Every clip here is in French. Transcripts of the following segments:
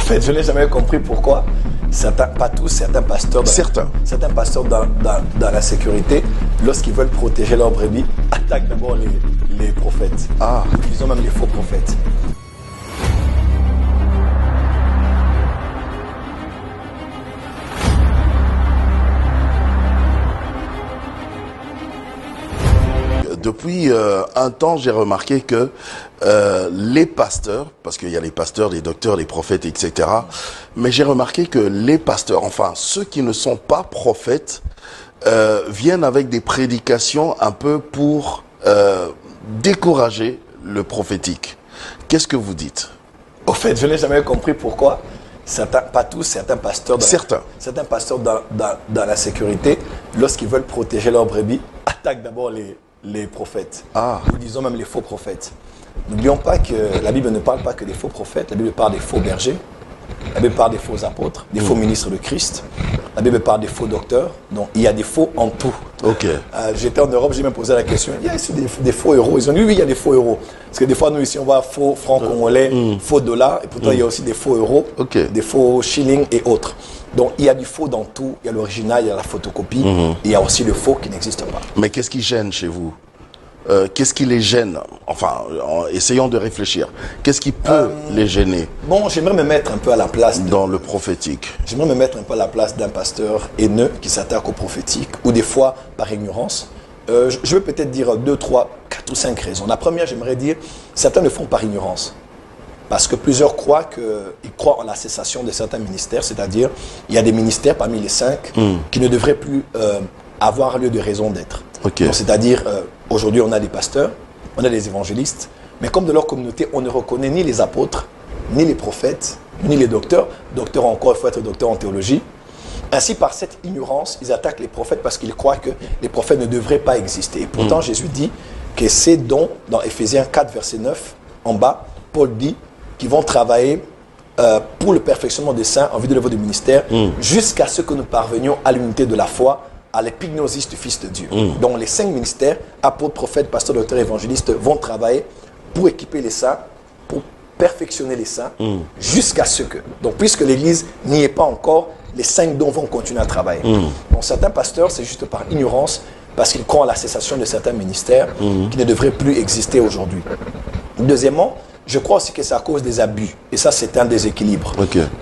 fait, je n'ai jamais compris pourquoi certains, pas tous, certains pasteurs, certains pasteurs dans la sécurité, lorsqu'ils veulent protéger leurs brebis, attaquent d'abord les prophètes. Ils ont même les faux prophètes. Depuis un temps, j'ai remarqué que les pasteurs, parce qu'il y a les pasteurs, les docteurs, les prophètes, etc. Mais j'ai remarqué que les pasteurs, enfin ceux qui ne sont pas prophètes, viennent avec des prédications un peu pour décourager le prophétique. Qu'est-ce que vous dites? Au fait, je n'ai jamais compris pourquoi certains, pas tous, certains pasteurs dans la sécurité, lorsqu'ils veulent protéger leurs brebis, attaquent d'abord les prophètes, ou disons même les faux prophètes. N'oublions pas que la Bible ne parle pas que des faux prophètes, la Bible parle des faux bergers, la Bible parle des faux apôtres, des faux ministres de Christ, la Bible parle des faux docteurs, donc il y a des faux en tout. J'étais en Europe, j'ai même posé la question, il y a ici des faux euros? Ils ont dit oui, il y a des faux euros. Parce que des fois, nous ici, on voit faux francs congolais, faux dollars, et pourtant il y a aussi des faux euros, des faux shillings et autres. Donc il y a du faux dans tout, il y a l'original, il y a la photocopie, et il y a aussi le faux qui n'existe pas. Mais qu'est-ce qui gêne chez vous? Qu'est-ce qui les gêne? Enfin, essayons de réfléchir. Qu'est-ce qui peut les gêner? Bon, j'aimerais me mettre un peu à la place dans le prophétique. J'aimerais me mettre un peu à la place d'un pasteur haineux qui s'attaque au prophétique, ou des fois par ignorance. Je vais peut-être dire 2, 3, 4 ou 5 raisons. La première, j'aimerais dire, certains le font par ignorance. Parce que plusieurs croient en la cessation de certains ministères, c'est-à-dire il y a des ministères parmi les 5 qui ne devraient plus avoir lieu de raison d'être. C'est-à-dire, aujourd'hui on a des pasteurs, on a des évangélistes, mais comme de leur communauté, on ne reconnaît ni les apôtres, ni les prophètes, ni les docteurs. Docteur encore, il faut être docteur en théologie. Ainsi, par cette ignorance, ils attaquent les prophètes parce qu'ils croient que les prophètes ne devraient pas exister. Et pourtant, Jésus dit que ces dons, dans Éphésiens 4, verset 9, en bas, Paul dit qu'ils vont travailler pour le perfectionnement des saints en vue de l'œuvre du ministère, jusqu'à ce que nous parvenions à l'unité de la foi, à l'épignosis du Fils de Dieu. Donc les 5 ministères, apôtres, prophètes, pasteurs, docteurs, évangélistes, vont travailler pour équiper les saints, pour perfectionner les saints, jusqu'à ce que... Donc puisque l'Église n'y est pas encore, les 5 dons vont continuer à travailler. Donc certains pasteurs, c'est juste par ignorance, parce qu'ils croient à la cessation de certains ministères qui ne devraient plus exister aujourd'hui. Deuxièmement, je crois aussi que c'est à cause des abus. Et ça, c'est un déséquilibre.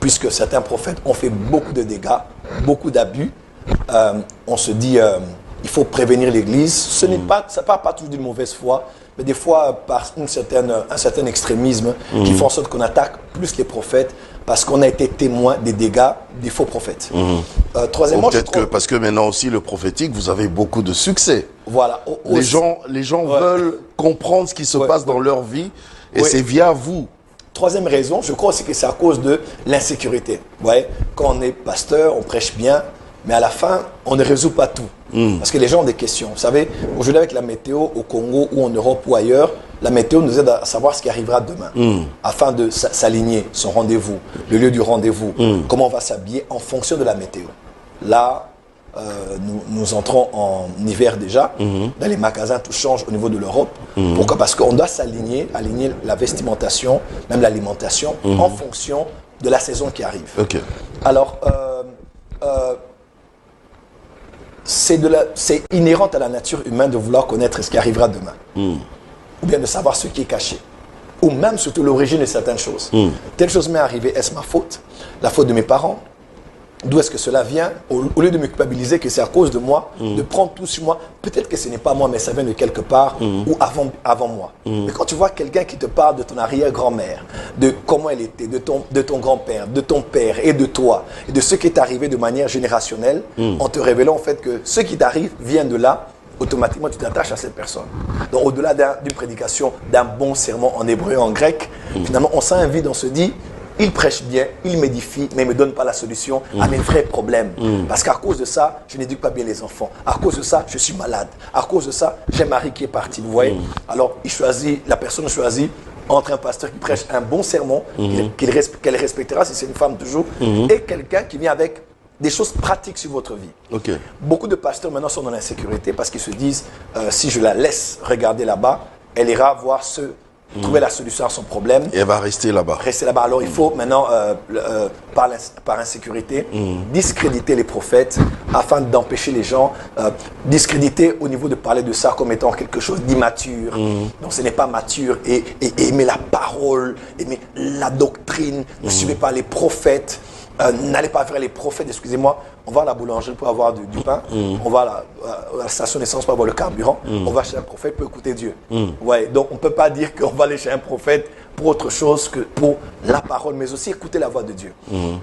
Puisque certains prophètes ont fait beaucoup de dégâts, beaucoup d'abus. On se dit, il faut prévenir l'Église. Ce n'est pas, ça ne part pas toujours d'une mauvaise foi, mais des fois par un certain extrémisme qui fait en sorte qu'on attaque plus les prophètes parce qu'on a été témoin des dégâts des faux prophètes. Troisièmement, peut-être que parce que maintenant aussi le prophétique, vous avez beaucoup de succès. Voilà. Les gens veulent comprendre ce qui se passe dans leur vie et c'est via vous. Troisième raison, je crois aussi que c'est à cause de l'insécurité. Vous voyez, quand on est pasteur, on prêche bien, mais à la fin, on ne résout pas tout. Parce que les gens ont des questions. Vous savez, aujourd'hui avec la météo au Congo ou en Europe ou ailleurs, la météo nous aide à savoir ce qui arrivera demain. Afin de s'aligner, son rendez-vous, le lieu du rendez-vous, comment on va s'habiller en fonction de la météo. Là, nous entrons en hiver déjà. Dans les magasins, tout change au niveau de l'Europe. Pourquoi? Parce qu'on doit aligner la vestimentation, même l'alimentation, en fonction de la saison qui arrive. Alors, c'est inhérent à la nature humaine de vouloir connaître ce qui arrivera demain. Ou bien de savoir ce qui est caché. Ou même surtout l'origine de certaines choses. Telle chose m'est arrivée, est-ce ma faute? La faute de mes parents? D'où est-ce que cela vient? Au lieu de me culpabiliser que c'est à cause de moi, de prendre tout sur moi, peut-être que ce n'est pas moi, mais ça vient de quelque part ou avant moi. Mais quand tu vois quelqu'un qui te parle de ton arrière-grand-mère, de comment elle était, de ton grand-père, de ton père et de toi, et de ce qui est arrivé de manière générationnelle, en te révélant en fait que ce qui t'arrive vient de là, automatiquement tu t'attaches à cette personne. Donc au-delà d'une prédication, d'un bon sermon en hébreu et en grec, finalement on sent un vide, on se dit, il prêche bien, il m'édifie, mais il ne me donne pas la solution à mes vrais problèmes. Parce qu'à cause de ça, je n'éduque pas bien les enfants. À cause de ça, je suis malade. À cause de ça, j'ai un mari qui est parti. Vous voyez? Alors, la personne choisit entre un pasteur qui prêche un bon sermon, qu'elle respectera si c'est une femme toujours, et quelqu'un qui vient avec des choses pratiques sur votre vie. Beaucoup de pasteurs maintenant sont dans l'insécurité parce qu'ils se disent, si je la laisse regarder là-bas, elle ira voir ceux trouver la solution à son problème. Et elle va rester là-bas. Rester là-bas. Alors il faut maintenant, par insécurité, discréditer les prophètes afin d'empêcher les gens, discréditer au niveau de parler de ça comme étant quelque chose d'immature. Donc ce n'est pas mature. Et aimer la parole, aimer la doctrine, ne suivez pas les prophètes. N'allez pas vers les prophètes, excusez-moi, on va à la boulangerie pour avoir du pain, on va à la station d'essence pour avoir le carburant, on va chez un prophète pour écouter Dieu. Ouais, donc on ne peut pas dire qu'on va aller chez un prophète pour autre chose que pour la parole, mais aussi écouter la voix de Dieu.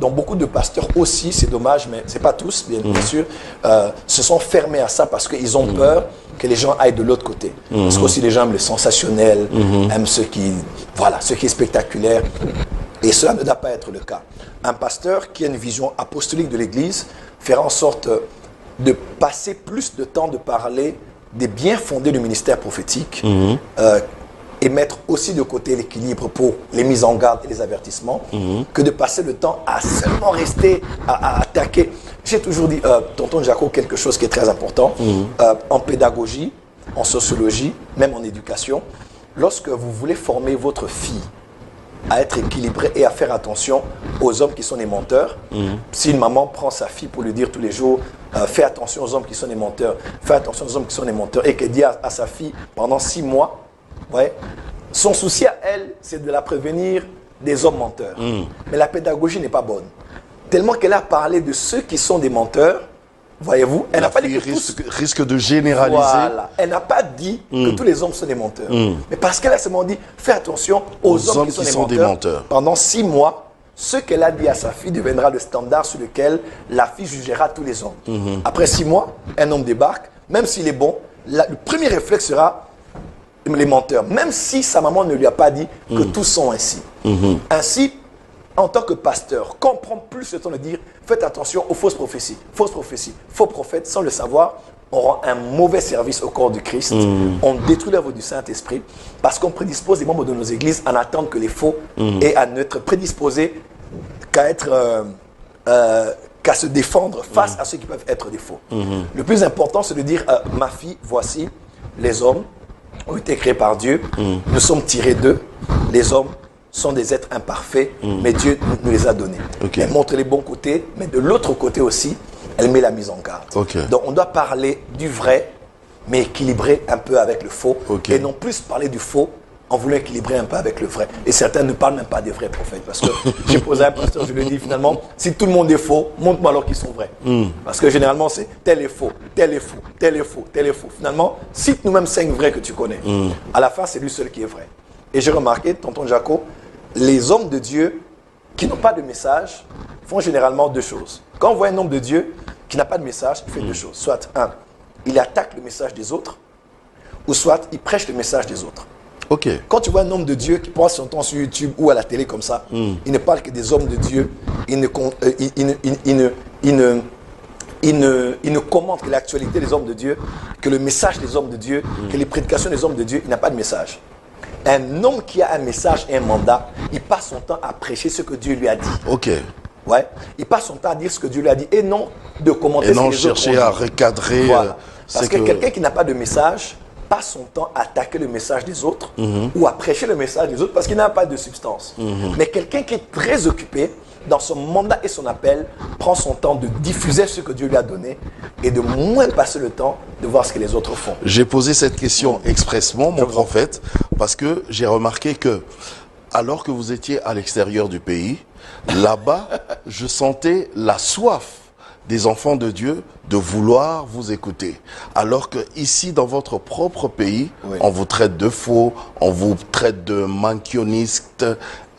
Donc beaucoup de pasteurs aussi, c'est dommage, mais ce n'est pas tous, bien sûr, se sont fermés à ça parce qu'ils ont peur que les gens aillent de l'autre côté. Parce que aussi les gens aiment le sensationnel, aiment ce qui est spectaculaire. Et cela ne doit pas être le cas. Un pasteur qui a une vision apostolique de l'Église fera en sorte de passer plus de temps de parler des biens fondés du ministère prophétique et mettre aussi de côté l'équilibre pour les mises en garde et les avertissements que de passer le temps à seulement rester à attaquer. J'ai toujours dit, tonton Jaco, quelque chose qui est très important en pédagogie, en sociologie, même en éducation. Lorsque vous voulez former votre fille à être équilibré et à faire attention aux hommes qui sont des menteurs. Si une maman prend sa fille pour lui dire tous les jours fais attention aux hommes qui sont des menteurs, fais attention aux hommes qui sont des menteurs, et qu'elle dit à sa fille pendant 6 mois, son souci à elle, c'est de la prévenir des hommes menteurs. Mais la pédagogie n'est pas bonne. Tellement qu'elle a parlé de ceux qui sont des menteurs, voyez-vous, elle n'a pas dit que risque de généraliser. Voilà. Elle n'a pas dit que tous les hommes sont des menteurs. Mais parce qu'elle a seulement dit, fais attention aux hommes qui sont des menteurs. Pendant 6 mois, ce qu'elle a dit à sa fille deviendra le standard sur lequel la fille jugera tous les hommes. Après 6 mois, un homme débarque, même s'il est bon, le premier réflexe sera les menteurs. Même si sa maman ne lui a pas dit que tous sont ainsi. Ainsi, en tant que pasteur, comprend plus le temps de dire faites attention aux fausses prophéties, faux prophètes, sans le savoir, on rend un mauvais service au corps du Christ, on détruit l'œuvre du Saint-Esprit, parce qu'on prédispose les membres de nos églises à n'attendre que les faux et à n'être prédisposés qu'à se défendre face à ceux qui peuvent être des faux. Le plus important, c'est de dire ma fille, voici, les hommes ont été créés par Dieu, nous sommes tirés d'eux, les hommes sont des êtres imparfaits, mais Dieu nous les a donnés. Elle montre les bons côtés, mais de l'autre côté aussi, elle met la mise en garde. Donc on doit parler du vrai, mais équilibrer un peu avec le faux, et non plus parler du faux en voulant équilibrer un peu avec le vrai. Et certains ne parlent même pas des vrais prophètes, parce que j'ai posé à un pasteur, je lui ai dit finalement, si tout le monde est faux, montre-moi alors qu'ils sont vrais. Parce que généralement c'est tel est faux, tel est faux, tel est faux, tel est faux. Finalement, cite nous-mêmes 5 vrais que tu connais. À la fin, c'est lui seul qui est vrai. Et j'ai remarqué, tonton Jaco, les hommes de Dieu qui n'ont pas de message font généralement 2 choses. Quand on voit un homme de Dieu qui n'a pas de message, il fait 2 choses. Soit, 1, il attaque le message des autres, ou soit, il prêche le message des autres. Quand tu vois un homme de Dieu qui passe son temps sur YouTube ou à la télé comme ça, il ne parle que des hommes de Dieu, il ne commente que l'actualité des hommes de Dieu, que le message des hommes de Dieu, que les prédications des hommes de Dieu, il n'a pas de message. Un homme qui a un message et un mandat, il passe son temps à prêcher ce que Dieu lui a dit. Il passe son temps à dire ce que Dieu lui a dit et non de commenter ce que les autres ont dit. Et non chercher à recadrer. Parce que quelqu'un qui n'a pas de message passe son temps à attaquer le message des autres ou à prêcher le message des autres parce qu'il n'a pas de substance. Mais quelqu'un qui est très occupé dans son mandat et son appel prend son temps de diffuser ce que Dieu lui a donné et de moins passer le temps de voir ce que les autres font. J'ai posé cette question expressement, mon prophète, parce que j'ai remarqué que alors que vous étiez à l'extérieur du pays, là-bas, je sentais la soif des enfants de Dieu de vouloir vous écouter. Alors que ici, dans votre propre pays, on vous traite de faux, on vous traite de mankioniste.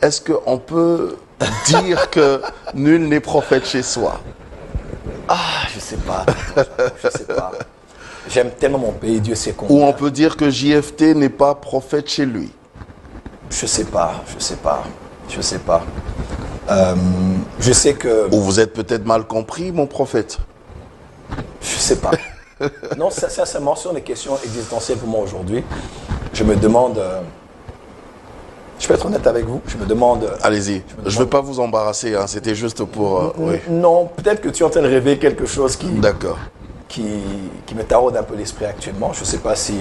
Est-ce qu'on peut dire que nul n'est prophète chez soi? Je sais pas. Je sais pas. J'aime tellement mon pays, Dieu sait combien. Ou on peut dire que JFT n'est pas prophète chez lui? Je sais pas. Je sais que... Ou vous êtes peut-être mal compris, mon prophète? Je sais pas. Non, sincèrement, sur les questions existentielles pour moi aujourd'hui, je me demande... je peux être honnête avec vous, je me demande... Allez-y, je ne veux pas vous embarrasser, hein, c'était juste pour... Non, peut-être que tu es en train de rêver quelque chose qui... D'accord. Qui me taraude un peu l'esprit actuellement. Je ne sais pas si...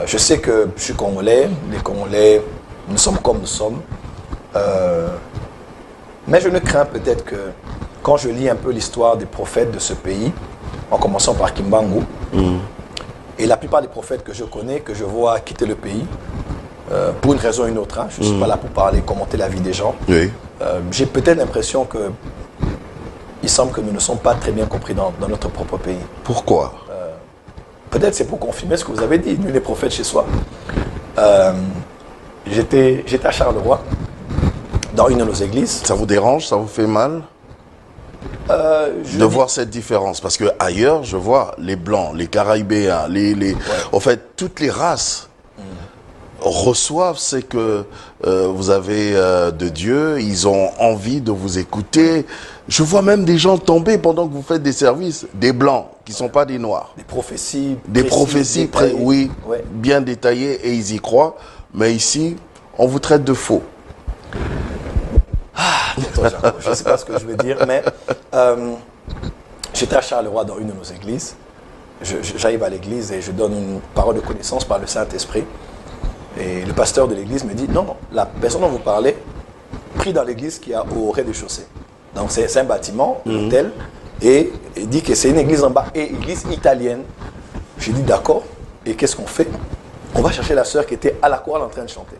Je sais que je suis Congolais, les Congolais, nous sommes comme nous sommes. Mais je ne crains peut-être que quand je lis un peu l'histoire des prophètes de ce pays, en commençant par Kimbangu, et la plupart des prophètes que je connais, que je vois quitter le pays, pour une raison ou une autre, hein, je ne suis pas là pour parler, commenter la vie des gens, Oui. j'ai peut-être l'impression que il semble que nous ne sommes pas très bien compris dans notre propre pays. Pourquoi? Peut-être c'est pour confirmer ce que vous avez dit, nul n'est prophète chez soi. J'étais à Charleroi, dans une de nos églises. Ça vous dérange? Ça vous fait mal de voir cette différence? Parce que ailleurs, je vois les Blancs, les Caraïbéens, en fait, toutes les races reçoivent ce que vous avez de Dieu. Ils ont envie de vous écouter. Je vois même des gens tomber pendant que vous faites des services, des Blancs qui ne sont pas des Noirs. Des prophéties. Des précises, prophéties, détaillées. oui, Ouais. bien détaillées et ils y croient. Mais ici, on vous traite de faux. Tonton Jacob, je ne sais pas ce que je veux dire, mais j'étais à Charleroi dans une de nos églises. J'arrive à l'église et je donne une parole de connaissance par le Saint-Esprit. Et le pasteur de l'église me dit, non, la personne dont vous parlez, prie dans l'église qui est au rez-de-chaussée. Donc c'est un bâtiment, un hôtel, et il dit que c'est une église en bas, et église italienne. J'ai dit d'accord, et qu'est-ce qu'on fait? On va chercher la sœur qui était à la chorale en train de chanter.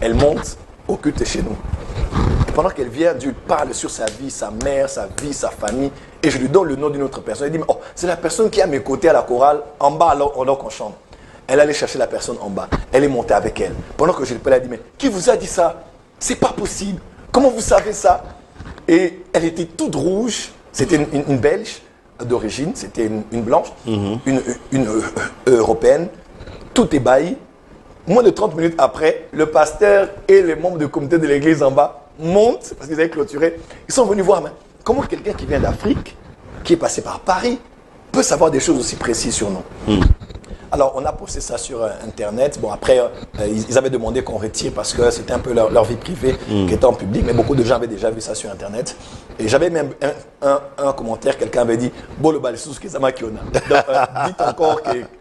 Elle monte au culte chez nous. Et pendant qu'elle vient, Dieu parle sur sa vie, sa mère, sa vie, sa famille, et je lui donne le nom d'une autre personne. Elle dit, oh, c'est la personne qui est à mes côtés à la chorale, en bas alors qu'on chante. Elle allait chercher la personne en bas. Elle est montée avec elle. Pendant que je lui parlais, elle a dit, mais qui vous a dit ça? C'est pas possible. Comment vous savez ça? Et elle était toute rouge. C'était une Belge d'origine. C'était une blanche, une européenne. Tout ébahi. Moins de 30 minutes après, le pasteur et les membres du comité de l'église en bas montent, parce qu'ils avaient clôturé. Ils sont venus voir, mais comment quelqu'un qui vient d'Afrique, qui est passé par Paris, peut savoir des choses aussi précises sur nous? Alors, on a posté ça sur Internet. Bon, après, ils avaient demandé qu'on retire parce que c'était un peu leur vie privée qui était en public. Mais beaucoup de gens avaient déjà vu ça sur Internet. Et j'avais même un commentaire, quelqu'un avait dit « Bon, le balsous, qu'est-ce qu'il y a ?»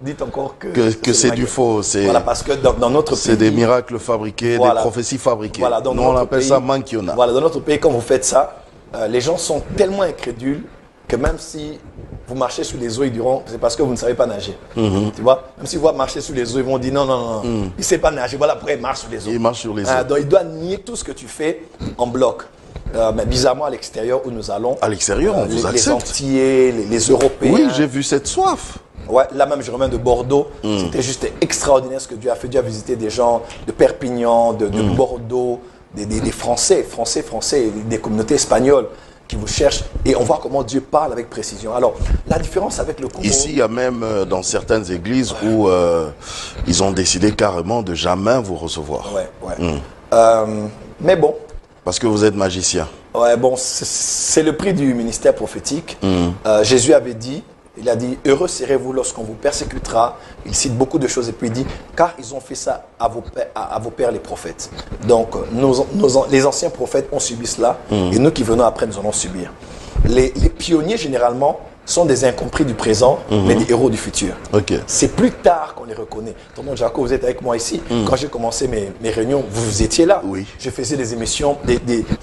Dites encore que c'est du faux. Voilà, parce que dans notre pays... C'est des miracles fabriqués, voilà, des prophéties fabriquées. Voilà, nous, on appelle ça mankiona. Voilà, dans notre pays, quand vous faites ça, les gens sont tellement incrédules que même si vous marchez sur les eaux, ils diront, c'est parce que vous ne savez pas nager. Tu vois? Même si vous marchez sur les eaux, ils vont dire, non, il ne sait pas nager. Voilà, après, il marche sur les eaux. Il marche sur les eaux. Donc, il doit nier tout ce que tu fais en bloc. Mais bizarrement, à l'extérieur où nous allons, à l'extérieur, on vous accepte. Les Antillais, les Européens. Oui, j'ai vu cette soif. Ouais, là même, je reviens de Bordeaux. C'était juste extraordinaire ce que Dieu a fait. Dieu a visité des gens de Perpignan, de Bordeaux, des Français, des communautés espagnoles qui vous cherchent, et on voit comment Dieu parle avec précision. Alors, la différence avec le Congo... Ici, il y a même dans certaines églises où ils ont décidé carrément de jamais vous recevoir. Mais bon... Parce que vous êtes magicien. Ouais, bon, c'est le prix du ministère prophétique. Jésus avait dit, il a dit, heureux serez-vous lorsqu'on vous persécutera. Il cite beaucoup de choses et puis il dit, car ils ont fait ça à vos pères les prophètes. Donc, les anciens prophètes ont subi cela et nous qui venons après, nous allons subir. Les pionniers, généralement, sont des incompris du présent, mais des héros du futur. Okay. C'est plus tard qu'on les reconnaît. Tonton Jacob, vous êtes avec moi ici. Quand j'ai commencé mes réunions, vous étiez là. Oui. Je faisais des émissions,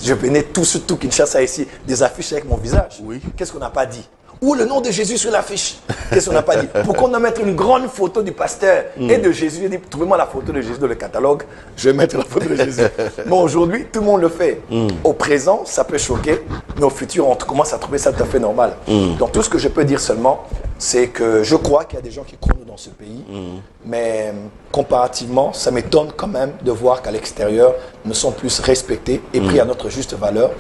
je venais tout Kinshasa ici, des affiches avec mon visage. Oui. Qu'est-ce qu'on n'a pas dit? Ou le nom de Jésus sur l'affiche. Qu'est-ce qu'on n'a pas dit? Pourquoi on a mettre une grande photo du pasteur et de Jésus? J'ai dit, trouvez-moi la photo de Jésus dans le catalogue, je vais mettre la photo de Jésus. Mais aujourd'hui, tout le monde le fait. Au présent, ça peut choquer, mais au futur, on commence à trouver ça tout à fait normal. Donc tout ce que je peux dire seulement, c'est que je crois qu'il y a des gens qui croient dans ce pays, mais comparativement, ça m'étonne quand même de voir qu'à l'extérieur, nous sommes plus respectés et pris à notre juste valeur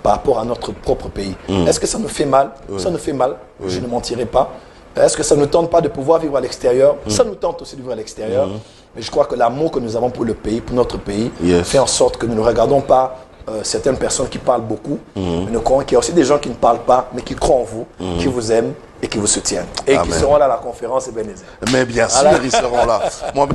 par rapport à notre propre pays. Est-ce que ça nous fait mal? Ça nous fait mal, je ne mentirai pas. Est-ce que ça ne nous tente pas de pouvoir vivre à l'extérieur? Ça nous tente aussi de vivre à l'extérieur. Mais je crois que l'amour que nous avons pour le pays, pour notre pays, fait en sorte que nous ne regardons pas certaines personnes qui parlent beaucoup, mais nous croyons qu'il y a aussi des gens qui ne parlent pas, mais qui croient en vous, qui vous aiment et qui vous soutiennent. Et qui seront là à la conférence Ebenezer. Mais bien sûr, ils seront là. Moi,